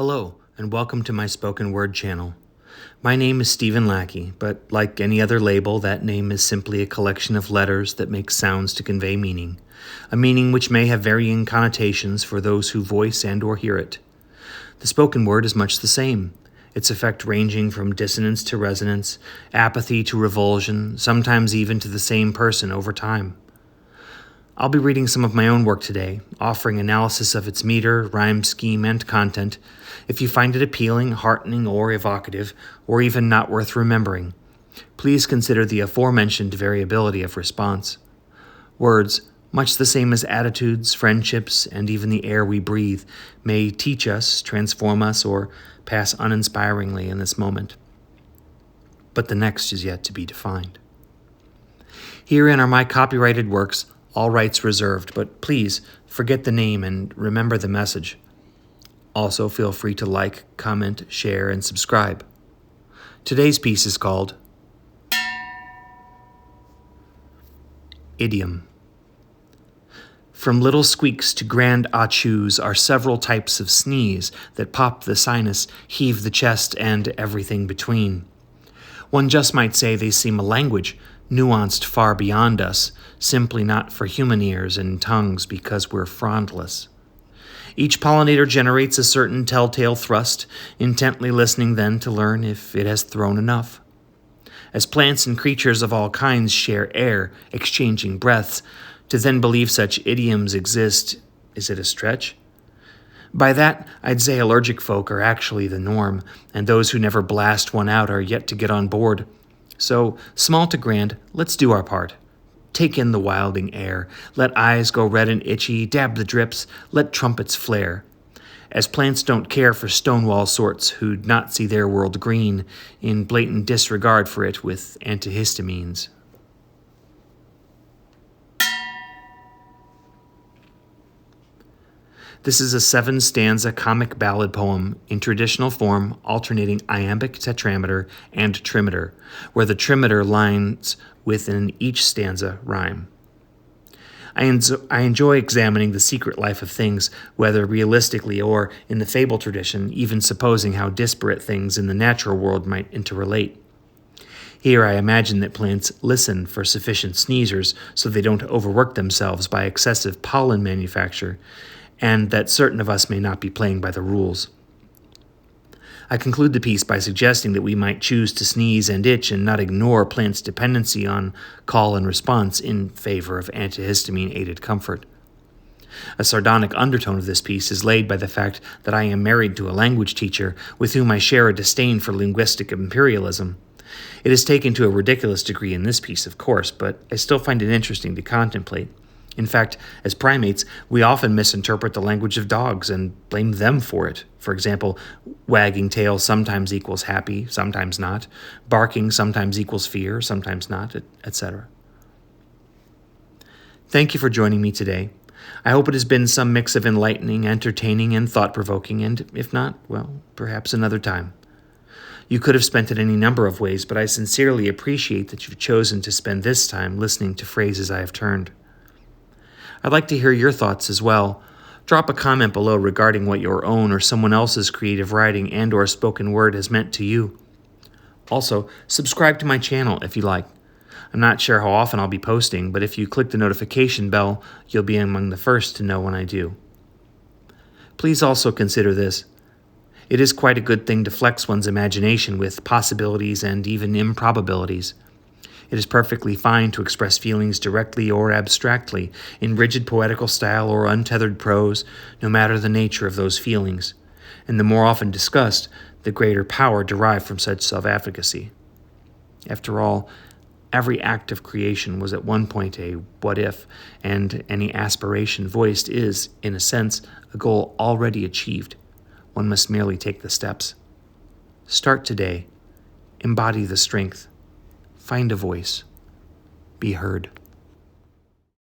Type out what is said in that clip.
Hello, and welcome to my spoken word channel. My name is Stephen Lackey, but like any other label, that name is simply a collection of letters that make sounds to convey meaning, a meaning which may have varying connotations for those who voice and or hear it. The spoken word is much the same, its effect ranging from dissonance to resonance, apathy to revulsion, sometimes even to the same person over time. I'll be reading some of my own work today, offering analysis of its meter, rhyme scheme, and content. If you find it appealing, heartening, or evocative, or even not worth remembering, please consider the aforementioned variability of response. Words, much the same as attitudes, friendships, and even the air we breathe, may teach us, transform us, or pass uninspiringly in this moment. But the next is yet to be defined. Herein are my copyrighted works, all rights reserved, but please forget the name and remember the message. Also, feel free to like, comment, share, and subscribe. Today's piece is called Idiom. From little squeaks to grand achus are several types of sneeze that pop the sinus, heave the chest, and everything between. One just might say they seem a language, nuanced far beyond us, simply not for human ears and tongues because we're frondless. Each pollinator generates a certain telltale thrust, intently listening then to learn if it has thrown enough. As plants and creatures of all kinds share air, exchanging breaths, to then believe such idioms exist, is it a stretch? By that, I'd say allergic folk are actually the norm, and those who never blast one out are yet to get on board. So, small to grand, let's do our part. Take in the wilding air, let eyes go red and itchy, dab the drips, let trumpets flare. As plants don't care for stonewall sorts who'd not see their world green, in blatant disregard for it with antihistamines. This is a 7-stanza comic ballad poem in traditional form alternating iambic tetrameter and trimeter, where the trimeter lines within each stanza rhyme. I enjoy examining the secret life of things, whether realistically or, in the fable tradition, even supposing how disparate things in the natural world might interrelate. Here I imagine that plants listen for sufficient sneezers so they don't overwork themselves by excessive pollen manufacture, and that certain of us may not be playing by the rules. I conclude the piece by suggesting that we might choose to sneeze and itch and not ignore plants' dependency on call and response in favor of antihistamine-aided comfort. A sardonic undertone of this piece is laid by the fact that I am married to a language teacher with whom I share a disdain for linguistic imperialism. It is taken to a ridiculous degree in this piece, of course, but I still find it interesting to contemplate. In fact, as primates, we often misinterpret the language of dogs and blame them for it. For example, wagging tail sometimes equals happy, sometimes not. Barking sometimes equals fear, sometimes not, etc. Thank you for joining me today. I hope it has been some mix of enlightening, entertaining, and thought-provoking, and if not, well, perhaps another time. You could have spent it any number of ways, but I sincerely appreciate that you've chosen to spend this time listening to phrases I have turned. I'd like to hear your thoughts as well. Drop a comment below regarding what your own or someone else's creative writing and or spoken word has meant to you. Also, subscribe to my channel if you like. I'm not sure how often I'll be posting, but if you click the notification bell, you'll be among the first to know when I do. Please also consider this. It is quite a good thing to flex one's imagination with possibilities and even improbabilities. It is perfectly fine to express feelings directly or abstractly, in rigid poetical style or untethered prose, no matter the nature of those feelings. And the more often discussed, the greater power derived from such self-efficacy. After all, every act of creation was at one point a what if, and any aspiration voiced is, in a sense, a goal already achieved. One must merely take the steps. Start today. Embody the strength. Find a voice. Be heard.